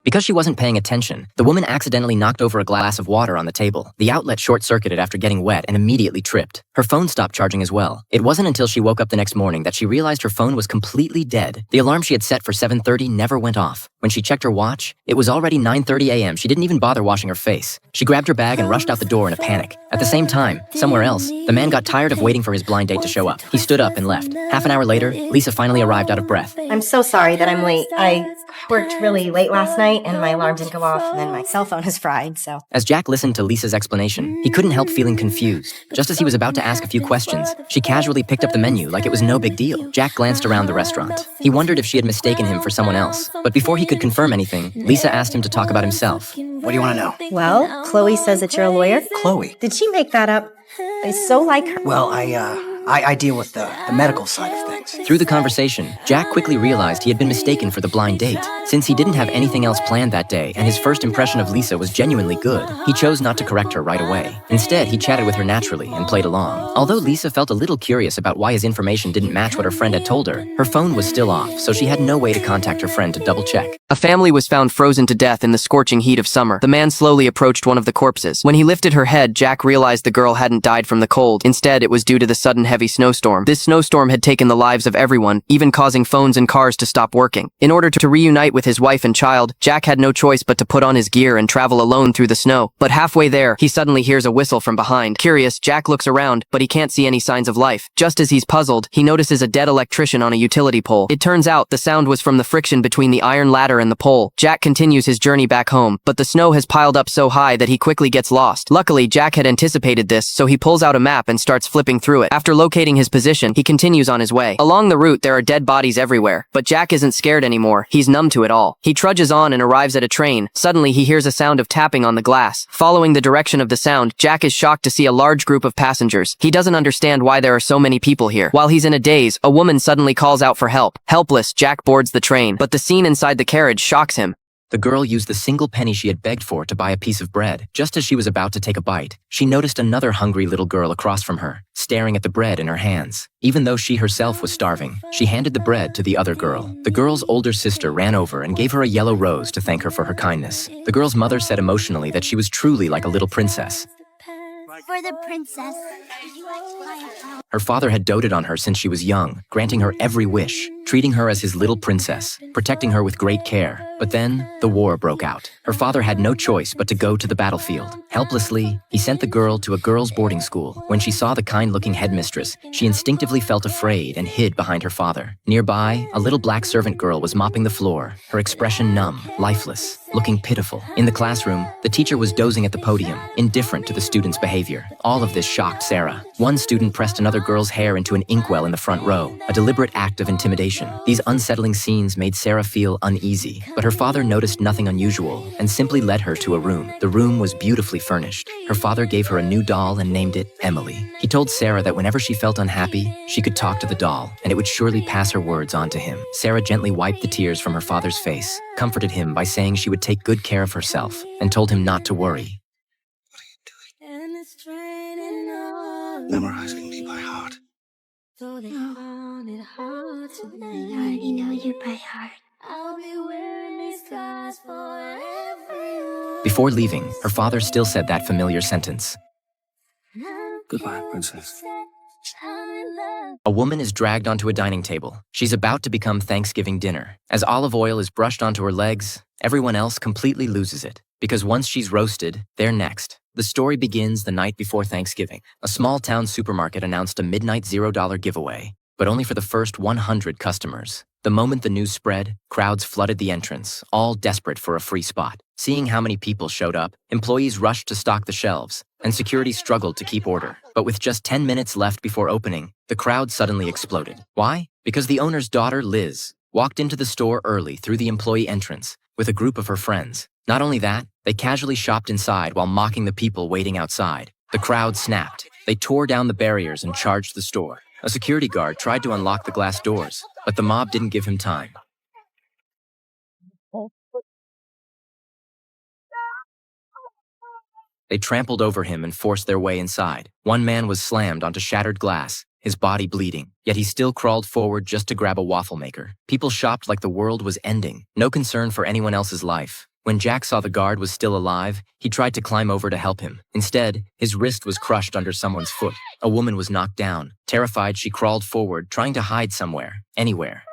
Because she wasn't paying attention, the woman accidentally knocked over a glass of water on the table. The outlet short-circuited after getting wet and immediately tripped. Her phone stopped charging as well. It wasn't until she woke up the next morning that she realized her phone was completely dead. The alarm she had set for 7:30 never went off. When she checked her watch, it was already 9:30 a.m. She didn't even bother washing her face. She grabbed her bag and rushed out the door in a panic. At the same time, somewhere else, the man got tired of waiting for his blind date to show up. He stood up and left. Half an hour later, Lisa finally arrived out of breath. I'm so sorry that I'm late. I worked really late last night and my alarm didn't go off and then my cell phone is fried, so... As Jack listened to Lisa's explanation, he couldn't help feeling confused. Just as he was about to ask a few questions, she casually picked up the menu like it was no big deal. Jack glanced around the restaurant. He wondered if she had mistaken him for someone else. But before he could confirm anything, Lisa asked him to talk about himself. What do you want to know? Well, Chloe says that you're a lawyer. Chloe? Did she make that up? I so like her. Well, I deal with the medical side of things. Through the conversation, Jack quickly realized he had been mistaken for the blind date. Since he didn't have anything else planned that day and his first impression of Lisa was genuinely good, he chose not to correct her right away. Instead, he chatted with her naturally and played along. Although Lisa felt a little curious about why his information didn't match what her friend had told her phone was still off, so she had no way to contact her friend to double-check. A family was found frozen to death in the scorching heat of summer. The man slowly approached one of the corpses. When he lifted her head, Jack realized the girl hadn't died from the cold. Instead, it was due to the sudden heavy snowstorm. This snowstorm had taken the lives of everyone, even causing phones and cars to stop working. In order to reunite with his wife and child, Jack had no choice but to put on his gear and travel alone through the snow. But halfway there, he suddenly hears a whistle from behind. Curious, Jack looks around, but he can't see any signs of life. Just as he's puzzled, he notices a dead electrician on a utility pole. It turns out the sound was from the friction between the iron ladder and the pole. Jack continues his journey back home, but the snow has piled up so high that he quickly gets lost. Luckily, Jack had anticipated this, so he pulls out a map and starts flipping through it. After locating his position, he continues on his way. Along the route, there are dead bodies everywhere, but Jack isn't scared anymore. He's numb to it all. He trudges on and arrives at a train. Suddenly, he hears a sound of tapping on the glass. Following the direction of the sound, Jack is shocked to see a large group of passengers. He doesn't understand why there are so many people here. While he's in a daze, a woman suddenly calls out for help. Helpless, Jack boards the train, but the scene inside the carriage shocks him. The girl used the single penny she had begged for to buy a piece of bread. Just as she was about to take a bite, she noticed another hungry little girl across from her, staring at the bread in her hands. Even though she herself was starving, she handed the bread to the other girl. The girl's older sister ran over and gave her a yellow rose to thank her for her kindness. The girl's mother said emotionally that she was truly like a little princess. For the princess. Her father had doted on her since she was young, granting her every wish, treating her as his little princess, protecting her with great care. But then, the war broke out. Her father had no choice but to go to the battlefield. Helplessly, he sent the girl to a girls' boarding school. When she saw the kind-looking headmistress, she instinctively felt afraid and hid behind her father. Nearby, a little black servant girl was mopping the floor, her expression numb, lifeless, looking pitiful. In the classroom, the teacher was dozing at the podium, indifferent to the students' behavior. All of this shocked Sarah. One student pressed another girl's hair into an inkwell in the front row, a deliberate act of intimidation. These unsettling scenes made Sarah feel uneasy, but her father noticed nothing unusual and simply led her to a room. The room was beautifully furnished. Her father gave her a new doll and named it Emily. He told Sarah that whenever she felt unhappy, she could talk to the doll, and it would surely pass her words on to him. Sarah gently wiped the tears from her father's face, comforted him by saying she would take good care of herself, and told him not to worry. Memorizing me by heart. I already know you by heart. Before leaving, her father still said that familiar sentence. Goodbye, princess. A woman is dragged onto a dining table. She's about to become Thanksgiving dinner. As olive oil is brushed onto her legs, everyone else completely loses it. Because once she's roasted, they're next. The story begins the night before Thanksgiving. A small-town supermarket announced a midnight $0 giveaway, but only for the first 100 customers. The moment the news spread, crowds flooded the entrance, all desperate for a free spot. Seeing how many people showed up, employees rushed to stock the shelves, and security struggled to keep order. But with just 10 minutes left before opening, the crowd suddenly exploded. Why? Because the owner's daughter, Liz, walked into the store early through the employee entrance with a group of her friends. Not only that, they casually shopped inside while mocking the people waiting outside. The crowd snapped. They tore down the barriers and charged the store. A security guard tried to unlock the glass doors, but the mob didn't give him time. They trampled over him and forced their way inside. One man was slammed onto shattered glass, his body bleeding, yet he still crawled forward just to grab a waffle maker. People shopped like the world was ending, no concern for anyone else's life. When Jack saw the guard was still alive, he tried to climb over to help him. Instead, his wrist was crushed under someone's foot. A woman was knocked down. Terrified, she crawled forward, trying to hide somewhere, anywhere.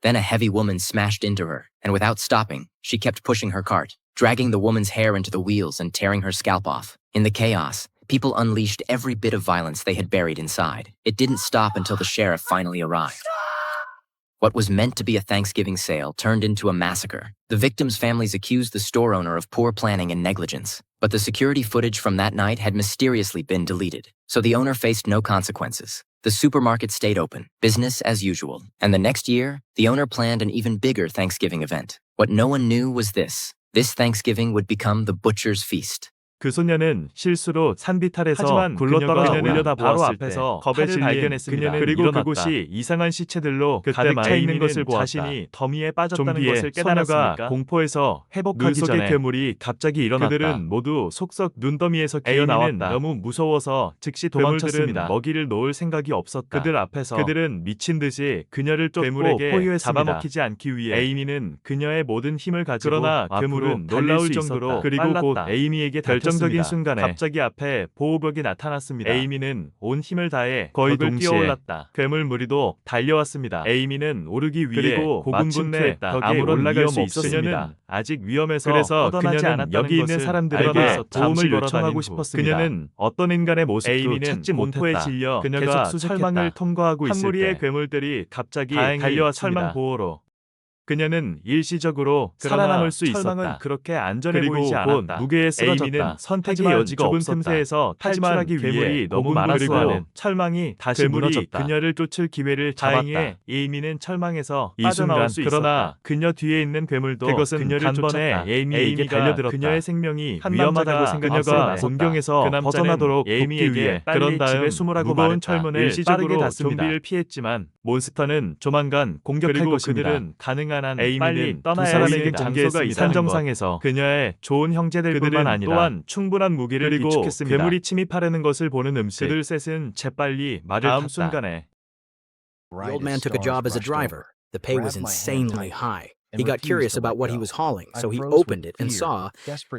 Then a heavy woman smashed into her, and without stopping, she kept pushing her cart, dragging the woman's hair into the wheels and tearing her scalp off. In the chaos, people unleashed every bit of violence they had buried inside. It didn't stop until the sheriff finally arrived. What was meant to be a Thanksgiving sale turned into a massacre. The victims' families accused the store owner of poor planning and negligence. But the security footage from that night had mysteriously been deleted, so the owner faced no consequences. The supermarket stayed open, business as usual. And the next year, the owner planned an even bigger Thanksgiving event. What no one knew was this. This Thanksgiving would become the butcher's feast. 그 소녀는 실수로 산비탈에서 굴렀다가 올려다보았을 때 겁에 질린 발견했습니다. 그리고 일어났다. 그곳이 이상한 시체들로 가득 차 있는 것을 보았다. 자신이 더미에 빠졌다는 것을 깨달았으니까 공포에서 회복하기 전에 괴물이 갑자기 일어났다. 그들은 모두 속썩 눈더미에서 기어나왔다. 너무 무서워서 즉시 도망쳤습니다. 먹이를 놓을 생각이 없었다. 그들 앞에서 그들은 미친 듯이 그녀를 쫓고 괴물에게 포효했습니다. 잡아먹히지 않기 위해 에이미는 그녀의 모든 힘을 가지고 그러나 괴물은 놀라울 정도로 그리고 곧 에이미에게 결정적인 순간에 갑자기 앞에 보호벽이 나타났습니다. 에이미는 온 힘을 다해 거의 동시에 뛰어올랐다. 괴물 무리도 달려왔습니다. 에이미는 오르기 위해 고군분투했다. 아무런 올라갈 수 있었습니다. 그녀는 아직 위험해서 그래서 그녀는 여기 있는 사람들에게 도움을 요청하고 싶었습니다. 그녀는 어떤 인간의 모습도 찾지 못했다. 질려 그녀가 철망을 통과하고 있을 때 한 무리의 괴물들이 갑자기 달려왔습니다. 철망 보호로. 그녀는 일시적으로 살아남을 수 있었다. 철망은 그렇게 안전해 보이지 않았다. 무게에 쓰러졌다. 에이미는 선택의 여지가 없었다. 틈새에서 탈출하기 위해 너무 많았고 철망이 다시 무너졌다. 그녀를 쫓을 기회를 잡았다. 에이미는 철망에서 빠져나올 수 있었다. 그러나 그녀 뒤에 있는 괴물도 그것은 그녀를 단번에 에이미에게 달려들었다. 그녀의 생명이 위험하다고 생각해서 곤경에서 벗어나도록 에이미에게 그런 다음 집에 숨으라고 무거운 철문을 일시적으로 좀비를 피했지만 몬스터는 조만간 공격할 것입니다. 그들은 가능한 에이미는 두 사람에게 장소가 있다는 산정상에서 그녀의 좋은 형제들뿐만 아니라 또한 충분한 무기를 비축했습니다. 괴물이 침입하려는 것을 보는 그들 셋은 재빨리 말을 탔다. 순간에 The old man took a job as a driver. The pay was insanely high. He got curious about what he was hauling, so he opened it and saw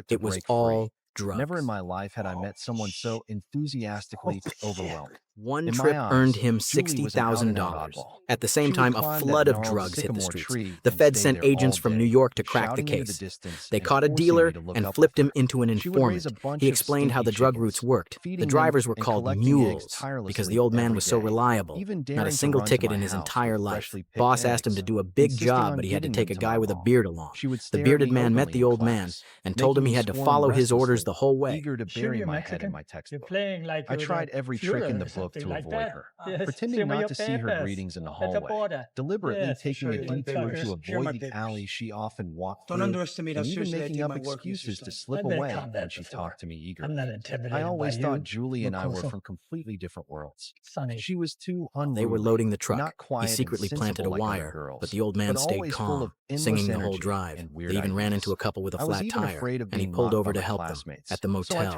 it was all drugs. Never in my life had I met someone so enthusiastically overwhelmed. One trip earned him $60,000. At the same time, a flood of drugs hit the streets. The Fed sent agents from New York to crack the case. They caught a dealer and flipped him into an informant. He explained how the drug routes worked. The drivers were called mules because the old man was so reliable. Not a single ticket in his entire life. Boss asked him to do a big job, but he had to take a guy with a beard along. The bearded man met the old man and told him he had to follow his orders the whole way. Eager to bury my head in my textbook. I tried every trick in the book to avoid her, pretending not to see her greetings in the hallway, deliberately taking a detour to avoid the alley she often walked through, and even making up excuses to slip away when she talked to me eagerly. I always thought Julie and I were from completely different worlds. She was too unruly. They were loading the truck. Not quiet He secretly and planted a sensible like wire, girls, but the old man but stayed always full calm, of endless singing the whole energy drive. and weird They even ran ideas. into a couple with a I was flat even tire, afraid of and he being pulled mocked over by to my help them classmates. at the So I motel.